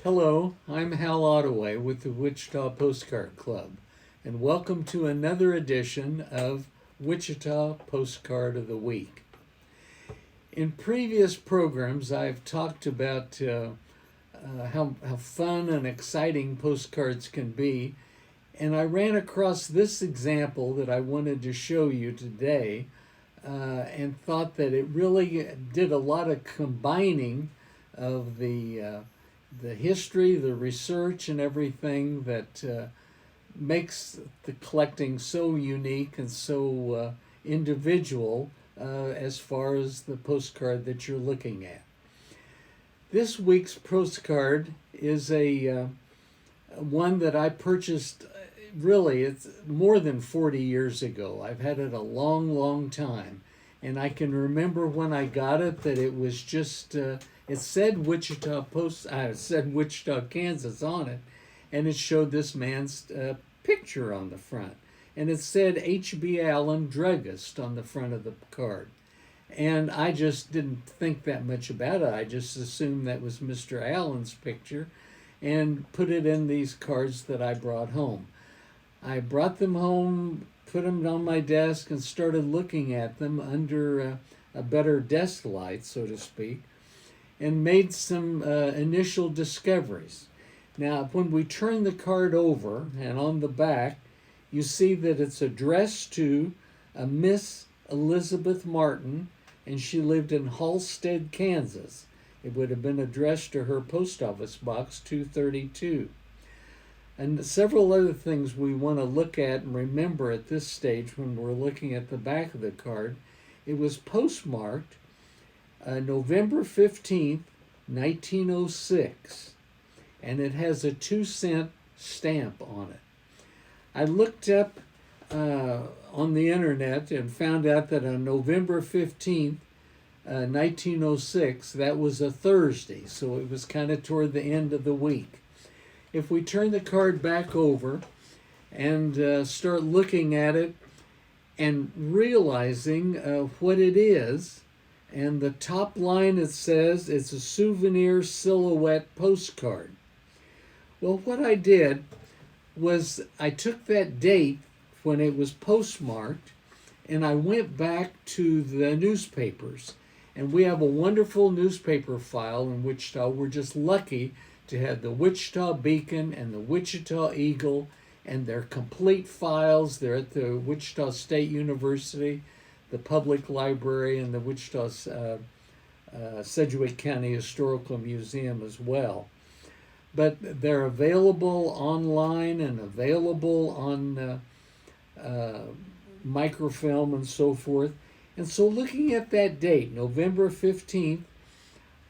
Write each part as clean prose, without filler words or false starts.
Hello, I'm Hal Ottaway with the Wichita Postcard Club, and welcome to another edition of Wichita Postcard of the Week. In previous programs, I've talked about how fun and exciting postcards can be, and I ran across this example that I wanted to show you today and thought that it really did a lot of combining of the history, the research, and everything that makes the collecting so unique and so individual as far as the postcard that you're looking at. This week's postcard is a one that I purchased. Really, it's more than 40 years ago. I've had it a long, long time, and I can remember when I got it that it was just. It said it said Wichita, Kansas on it, and it showed this man's picture on the front. And it said H.B. Allen, druggist, on the front of the card. And I just didn't think that much about it. I just assumed that was Mr. Allen's picture and put it in these cards that I brought home. I brought them home, put them on my desk, and started looking at them under a better desk light, so to speak, and made some initial discoveries. Now, when we turn the card over, and on the back, you see that it's addressed to a Miss Elizabeth Martin, and she lived in Halstead, Kansas. It would have been addressed to her post office box 232. And several other things we want to look at and remember at this stage when we're looking at the back of the card. It was postmarked November 15th, 1906, and it has a 2-cent stamp on it. I looked up on the internet and found out that on November 15th, 1906, that was a Thursday, so it was kind of toward the end of the week. If we turn the card back over and start looking at it and realizing what it is, and the top line, it says it's a souvenir silhouette postcard. Well, what I did was I took that date when it was postmarked and I went back to the newspapers. And we have a wonderful newspaper file in Wichita. We're just lucky to have the Wichita Beacon and the Wichita Eagle and their complete files. They're at the Wichita State University, the Public Library, and the Wichita Sedgwick County Historical Museum as well. But they're available online and available on microfilm and so forth. And so looking at that date, November 15th,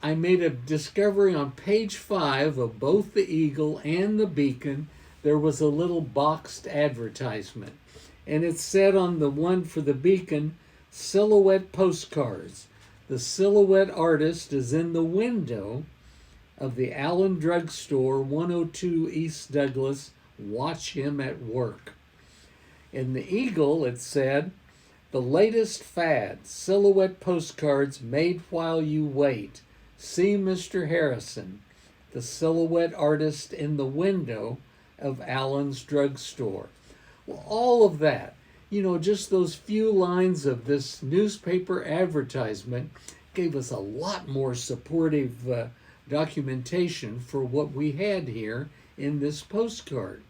I made a discovery on page 5 of both the Eagle and the Beacon. There was a little boxed advertisement. And it said on the one for the Beacon, silhouette postcards. The silhouette artist is in the window of the Allen Drug Store, 102 East Douglas. Watch him at work. In the Eagle, it said, the latest fad, silhouette postcards made while you wait. See Mr. Harrison, the silhouette artist in the window of Allen's Drug Store. Well, all of that, just those few lines of this newspaper advertisement gave us a lot more supportive documentation for what we had here in this postcard.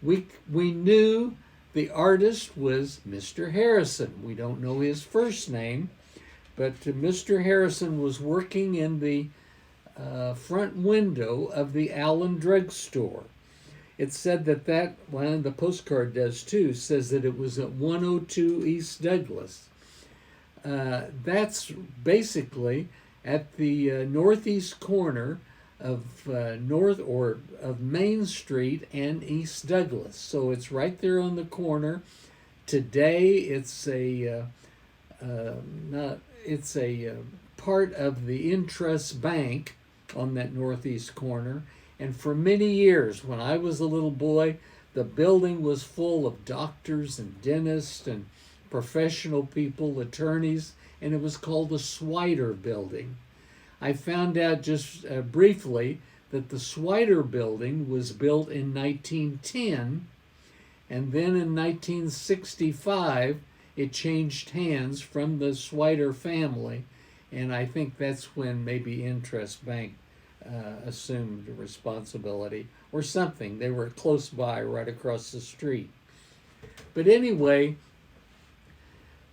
We knew the artist was Mr. Harrison. We don't know his first name, but Mr. Harrison was working in the front window of the Allen Drug Store. It said well, the postcard does too, says that it was at 102 East Douglas. That's basically at the northeast corner of of Main Street and East Douglas. So it's right there on the corner. Today it's a part of the Intrust Bank on that northeast corner. And for many years, when I was a little boy, the building was full of doctors and dentists and professional people, attorneys, and it was called the Swider Building. I found out just briefly that the Swider building was built in 1910, and then in 1965 it changed hands from the Swider family, and I think that's when maybe Interest Bank assumed responsibility or something. They were close by, right across the street. But anyway,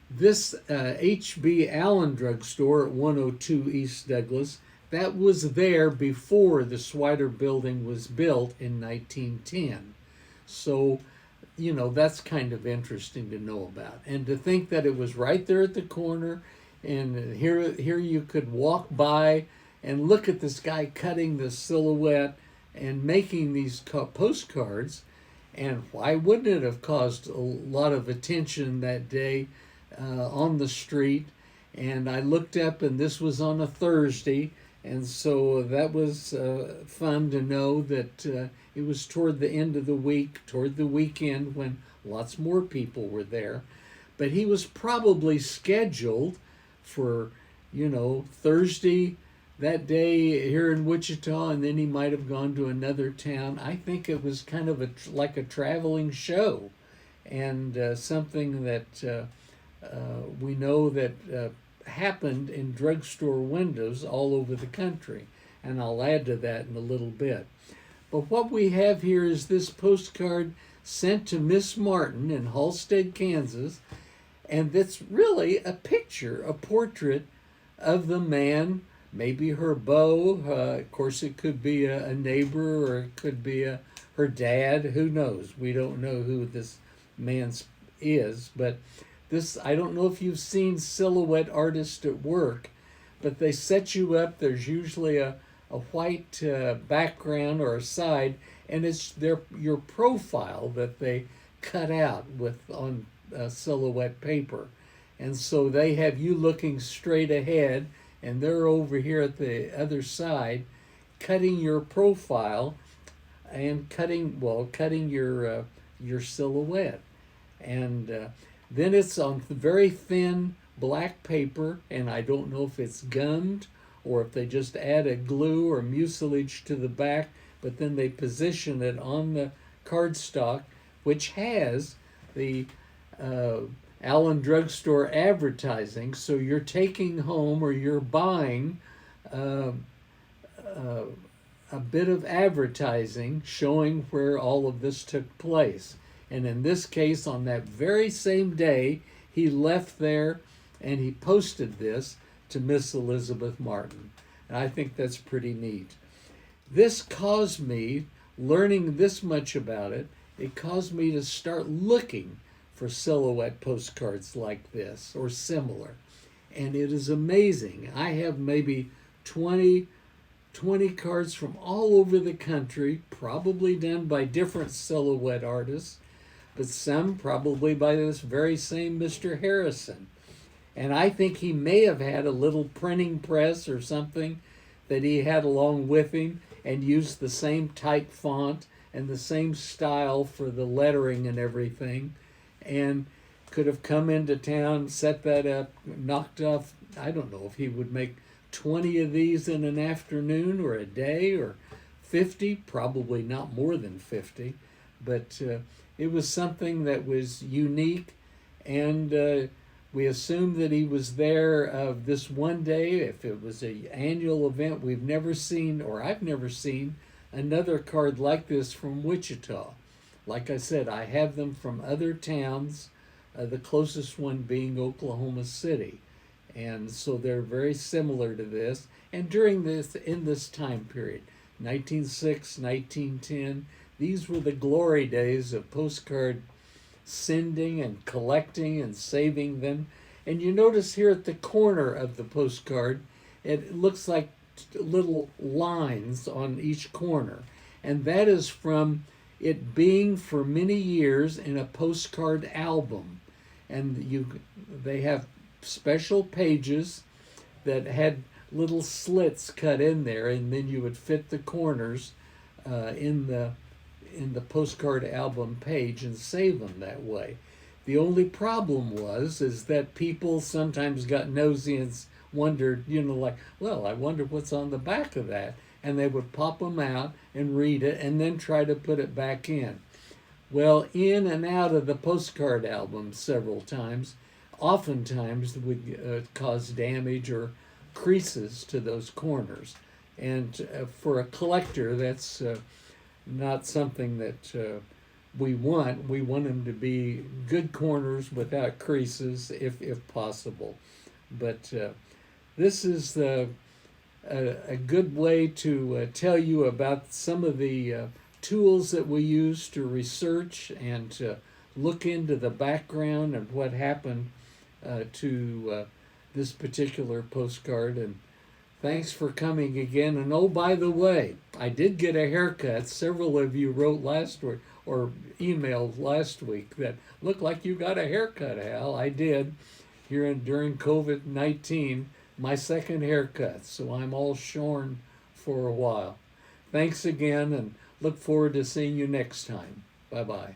this H.B. Allen drugstore at 102 East Douglas, that was there before the Swider building was built in 1910. So, you know, that's kind of interesting to know about. And to think that it was right there at the corner, and here you could walk by and look at this guy cutting the silhouette and making these postcards. And why wouldn't it have caused a lot of attention that day on the street? And I looked up, and this was on a Thursday, and so that was fun to know that it was toward the end of the week, toward the weekend, when lots more people were there. But he was probably scheduled for, you know, Thursday that day here in Wichita, and then he might have gone to another town. I think it was kind of like a traveling show, and something that we know that happened in drugstore windows all over the country, and I'll add to that in a little bit. But what we have here is this postcard sent to Miss Martin in Halstead, Kansas, and that's really a picture, a portrait of the man, maybe her beau. Of course, it could be a neighbor, or it could be her dad. Who knows? We don't know who this man is, but this, I don't know if you've seen silhouette artists at work, but they set you up. There's usually a white background or a side, and it's your profile that they cut out on silhouette paper. And so they have you looking straight ahead, and they're over here at the other side cutting your profile and cutting your silhouette. And then it's on very thin black paper, and I don't know if it's gummed or if they just add a glue or mucilage to the back, but then they position it on the cardstock, which has the Allen Drugstore advertising. So you're taking home, or you're buying a bit of advertising showing where all of this took place. And in this case, on that very same day, he left there and he posted this to Miss Elizabeth Martin. And I think that's pretty neat. This caused me, learning this much about it, it caused me to start looking for silhouette postcards like this or similar. And it is amazing. I have maybe 20 cards from all over the country, probably done by different silhouette artists, but some probably by this very same Mr. Harrison. And I think he may have had a little printing press or something that he had along with him, and used the same type font and the same style for the lettering and everything, and could have come into town, set that up, knocked off. I don't know if he would make 20 of these in an afternoon or a day, or 50, probably not more than 50, but it was something that was unique, and we assumed that he was there this one day. If it was an annual event, we've never seen, or I've never seen, another card like this from Wichita. Like I said, I have them from other towns, the closest one being Oklahoma City. And so they're very similar to this. And in this time period, 1906, 1910, these were the glory days of postcard sending and collecting and saving them. And you notice here at the corner of the postcard, it looks like little lines on each corner. And that is from it being for many years in a postcard album. And they have special pages that had little slits cut in there, and then you would fit the corners in the postcard album page and save them that way. The only problem is that people sometimes got nosy and wondered, like, well, I wonder what's on the back of that. and they would pop them out and read it and then try to put it back in. Well, in and out of the postcard album several times, oftentimes would cause damage or creases to those corners. And for a collector, that's not something that we want. We want them to be good corners without creases if possible. But this is a good way to tell you about some of the tools that we use to research and to look into the background and what happened to this particular postcard. And thanks for coming again. And oh, by the way, I did get a haircut. Several of you wrote last week or emailed last week that looked like you got a haircut, Al. I did during COVID-19, my second haircut. So I'm all shorn for a while. Thanks again, and look forward to seeing you next time. Bye-bye.